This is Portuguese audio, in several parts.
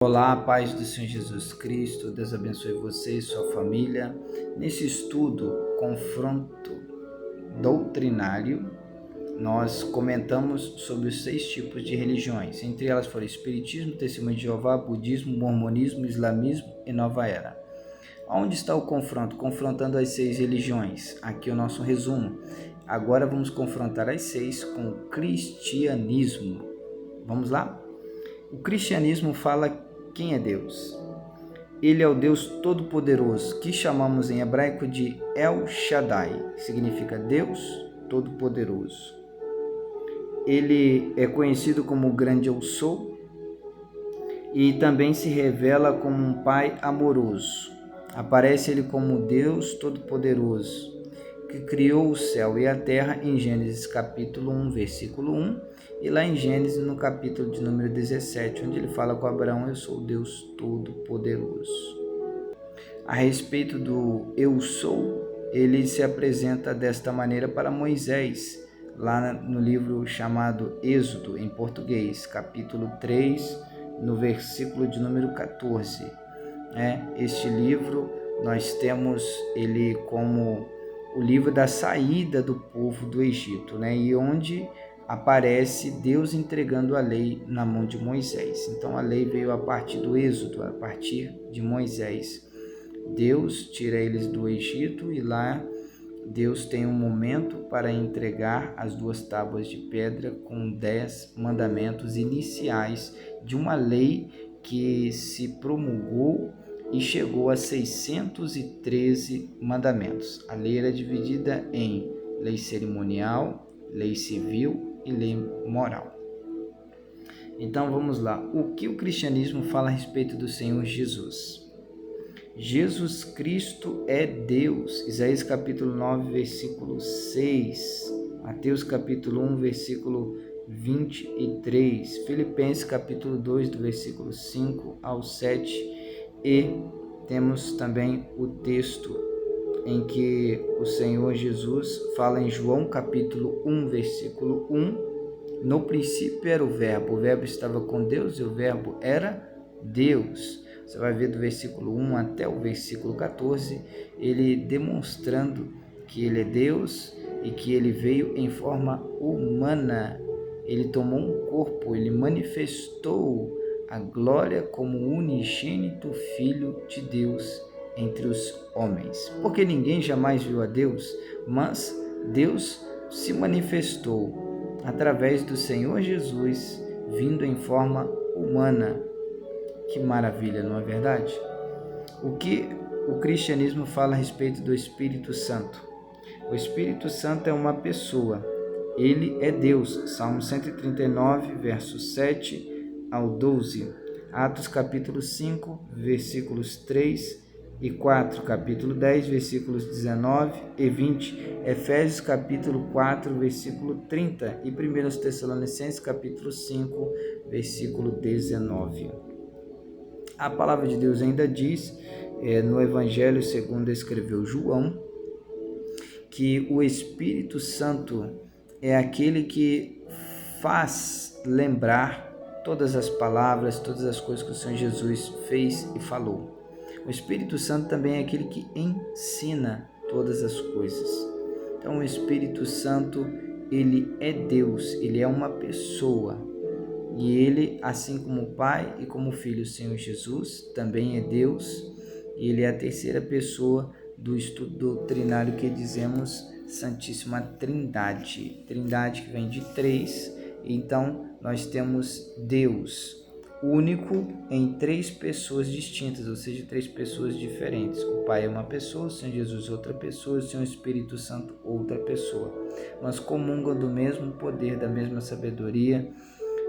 Olá, paz do Senhor Jesus Cristo, Deus abençoe você e sua família. Nesse estudo, confronto doutrinário, nós comentamos sobre os 6 tipos de religiões. Entre elas foram Espiritismo, Testemunho de Jeová, Budismo, Mormonismo, Islamismo e Nova Era. Onde está o confronto? Confrontando as 6 religiões. Aqui é o nosso resumo. Agora vamos confrontar as 6 com o cristianismo. Vamos lá? O cristianismo fala quem é Deus. Ele é o Deus Todo-Poderoso, que chamamos em hebraico de El Shaddai, significa Deus Todo-Poderoso. Ele é conhecido como o grande Eu Sou e também se revela como um Pai amoroso. Aparece ele como Deus Todo-Poderoso, que criou o céu e a terra em Gênesis capítulo 1, versículo 1, e lá em Gênesis no capítulo de número 17, onde ele fala com Abraão: eu sou o Deus Todo-Poderoso. A respeito do eu sou, ele se apresenta desta maneira para Moisés, lá no livro chamado Êxodo, em português, capítulo 3, no versículo de número 14. Este livro, nós temos ele como o livro da saída do povo do Egito, e onde aparece Deus entregando a lei na mão de Moisés. Então a lei veio a partir do Êxodo, a partir de Moisés. Deus tira eles do Egito e lá Deus tem um momento para entregar as 2 tábuas de pedra com 10 mandamentos iniciais de uma lei que se promulgou e chegou a 613 mandamentos. A lei era dividida em lei cerimonial, lei civil e lei moral. Então vamos lá. O que o cristianismo fala a respeito do Senhor Jesus? Jesus Cristo é Deus. Isaías capítulo 9, versículo 6. Mateus capítulo 1, versículo 23. Filipenses capítulo 2, do versículo 5 ao 7. E temos também o texto em que o Senhor Jesus fala em João capítulo 1, versículo 1. No princípio era o verbo estava com Deus e o verbo era Deus. Você vai ver do versículo 1 até o versículo 14, ele demonstrando que ele é Deus e que ele veio em forma humana. Ele tomou um corpo, ele manifestou a glória como unigênito Filho de Deus entre os homens. Porque ninguém jamais viu a Deus, mas Deus se manifestou através do Senhor Jesus, vindo em forma humana. Que maravilha, não é verdade? O que o cristianismo fala a respeito do Espírito Santo? O Espírito Santo é uma pessoa. Ele é Deus. Salmo 139, versos 7 ao 12. Atos capítulo 5, versículos 3 e 4. Capítulo 10, versículos 19 e 20. Efésios capítulo 4, versículo 30. E 1 Tessalonicenses capítulo 5, versículo 19. A palavra de Deus ainda diz, no Evangelho segundo escreveu João, que o Espírito Santo é aquele que faz lembrar todas as palavras, todas as coisas que o Senhor Jesus fez e falou. O Espírito Santo também é aquele que ensina todas as coisas. Então o Espírito Santo, ele é Deus, ele é uma pessoa. E ele, assim como o Pai e como o Filho, o Senhor Jesus, também é Deus. E ele é a terceira pessoa do estudo doutrinário que dizemos Santíssima Trindade. Trindade que vem de 3. Então, nós temos Deus único em 3 pessoas distintas, ou seja, 3 pessoas diferentes. O Pai é uma pessoa, o Senhor Jesus outra pessoa, o Senhor Espírito Santo outra pessoa. Mas comungam do mesmo poder, da mesma sabedoria,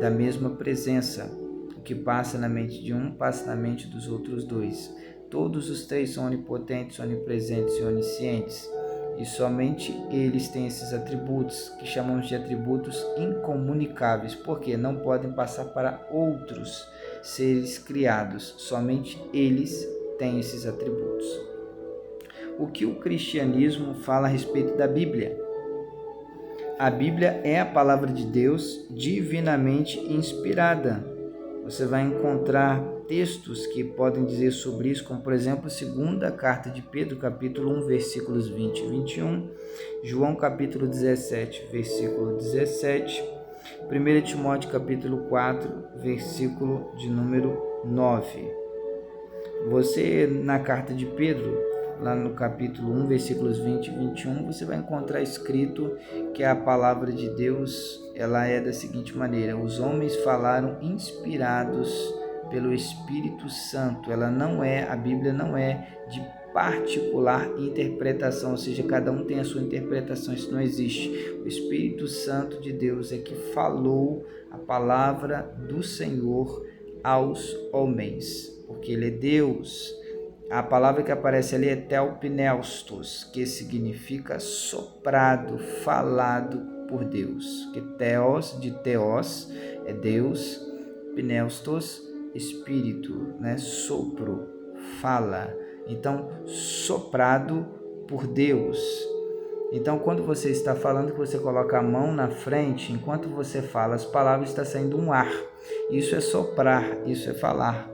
da mesma presença. O que passa na mente de um, passa na mente dos outros 2. Todos os 3 são onipotentes, onipresentes e oniscientes. E somente eles têm esses atributos, que chamamos de atributos incomunicáveis, porque não podem passar para outros seres criados. Somente eles têm esses atributos. O que o cristianismo fala a respeito da Bíblia? A Bíblia é a palavra de Deus divinamente inspirada. você vai encontrar textos que podem dizer sobre isso, como por exemplo, segunda carta de Pedro, capítulo 1, versículos 20 e 21, João capítulo 17, versículo 17, 1 Timóteo capítulo 4, versículo de número 9. Você, na carta de Pedro, lá no capítulo 1, versículos 20 e 21, você vai encontrar escrito que a palavra de Deus, ela é da seguinte maneira: os homens falaram inspirados pelo Espírito Santo. A Bíblia não é de particular interpretação, ou seja, cada um tem a sua interpretação, isso não existe. O Espírito Santo de Deus é que falou a palavra do Senhor aos homens, porque Ele é Deus. A palavra que aparece ali é telpneustos, que significa soprado, falado por Deus. Que theos, de theos, é Deus, pneustos, espírito, né? Sopro, fala. Então, soprado por Deus. Então, quando você está falando, que você coloca a mão na frente, enquanto você fala as palavras, está saindo um ar. Isso é soprar, isso é falar.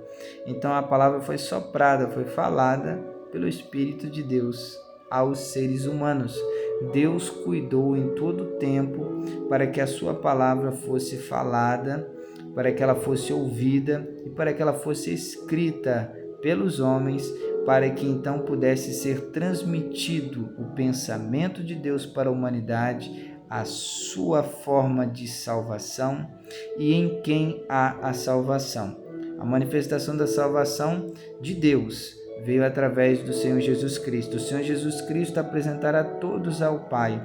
Então, a palavra foi soprada, foi falada pelo Espírito de Deus aos seres humanos. Deus cuidou em todo o tempo para que a sua palavra fosse falada, para que ela fosse ouvida e para que ela fosse escrita pelos homens, para que então pudesse ser transmitido o pensamento de Deus para a humanidade, a sua forma de salvação e em quem há a salvação. A manifestação da salvação de Deus veio através do Senhor Jesus Cristo. O Senhor Jesus Cristo apresentará todos ao Pai.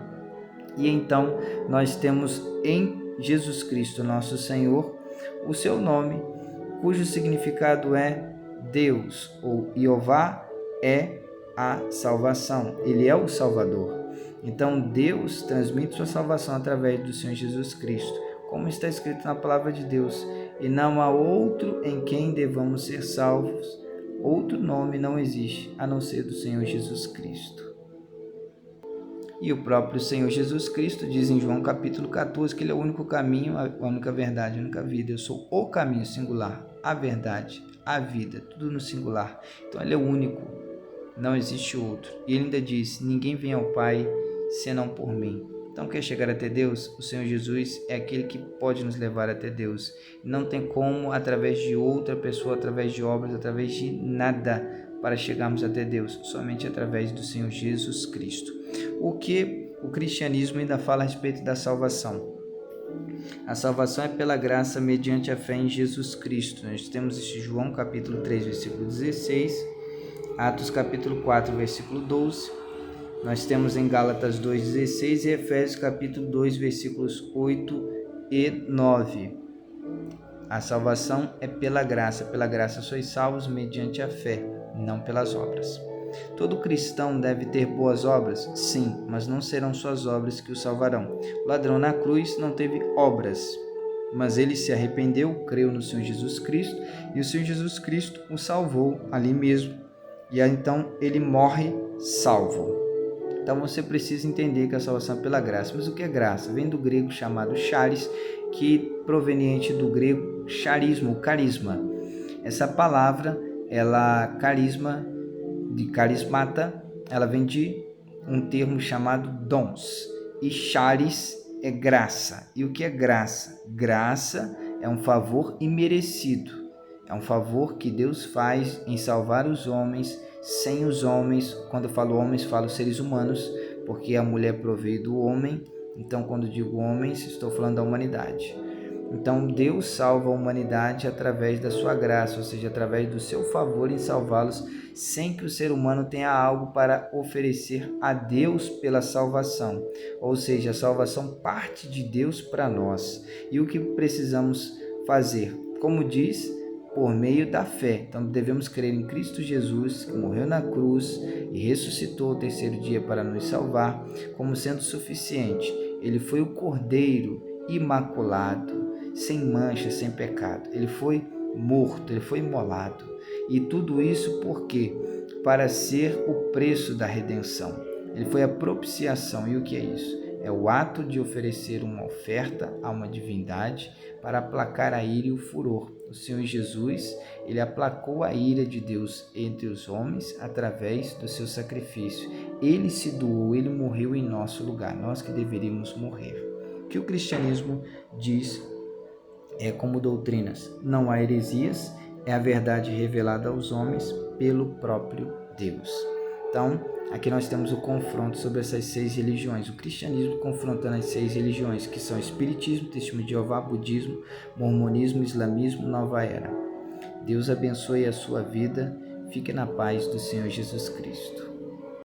E então nós temos em Jesus Cristo, nosso Senhor, o seu nome, cujo significado é Deus, ou Jeová é a salvação. Ele é o Salvador. Então Deus transmite sua salvação através do Senhor Jesus Cristo, como está escrito na palavra de Deus: e não há outro em quem devamos ser salvos, outro nome não existe a não ser do Senhor Jesus Cristo. E o próprio Senhor Jesus Cristo diz em João capítulo 14 que Ele é o único caminho, a única verdade, a única vida. Eu sou o caminho singular, a verdade, a vida, tudo no singular. Então Ele é o único, não existe outro. E Ele ainda diz: ninguém vem ao Pai senão por mim. Então, quer chegar até Deus? O Senhor Jesus é aquele que pode nos levar até Deus. Não tem como, através de outra pessoa, através de obras, através de nada, para chegarmos até Deus, somente através do Senhor Jesus Cristo. O que o cristianismo ainda fala a respeito da salvação? A salvação é pela graça mediante a fé em Jesus Cristo. Nós temos este João capítulo 3, versículo 16, Atos capítulo 4, versículo 12, nós temos em Gálatas 2,16 e Efésios capítulo 2, versículos 8 e 9. A salvação é pela graça sois salvos mediante a fé, não pelas obras. Todo cristão deve ter boas obras? Sim, mas não serão suas obras que o salvarão. O ladrão na cruz não teve obras, mas ele se arrependeu, creu no Senhor Jesus Cristo, e o Senhor Jesus Cristo o salvou ali mesmo. E aí, então ele morre salvo. Então você precisa entender que a salvação é pela graça. Mas o que é graça? Vem do grego chamado charis, que proveniente do grego charismo, carisma. Essa palavra, carisma, de carismata, ela vem de um termo chamado dons. E charis é graça. E o que é graça? Graça é um favor imerecido. É um favor que Deus faz em salvar os homens, sem os homens. Quando eu falo homens, falo seres humanos, porque a mulher proveio do homem. Então, quando digo homens, estou falando da humanidade. Então, Deus salva a humanidade através da sua graça, ou seja, através do seu favor em salvá-los, sem que o ser humano tenha algo para oferecer a Deus pela salvação. Ou seja, a salvação parte de Deus para nós. E o que precisamos fazer? Como diz, por meio da fé. Então devemos crer em Cristo Jesus, que morreu na cruz e ressuscitou ao terceiro dia para nos salvar, como sendo suficiente. Ele foi o Cordeiro imaculado, sem mancha, sem pecado. Ele foi morto, ele foi imolado. E tudo isso por quê? Para ser o preço da redenção. Ele foi a propiciação. E o que é isso? É o ato de oferecer uma oferta a uma divindade para aplacar a ira e o furor. O Senhor Jesus, ele aplacou a ira de Deus entre os homens através do seu sacrifício. Ele se doou, ele morreu em nosso lugar, nós que deveríamos morrer. O que o cristianismo diz como doutrinas? Não há heresias, é a verdade revelada aos homens pelo próprio Deus. Então, aqui nós temos o confronto sobre essas 6 religiões. O cristianismo confrontando as 6 religiões, que são Espiritismo, Testemunho de Jeová, Budismo, Mormonismo, Islamismo, Nova Era. Deus abençoe a sua vida. Fique na paz do Senhor Jesus Cristo.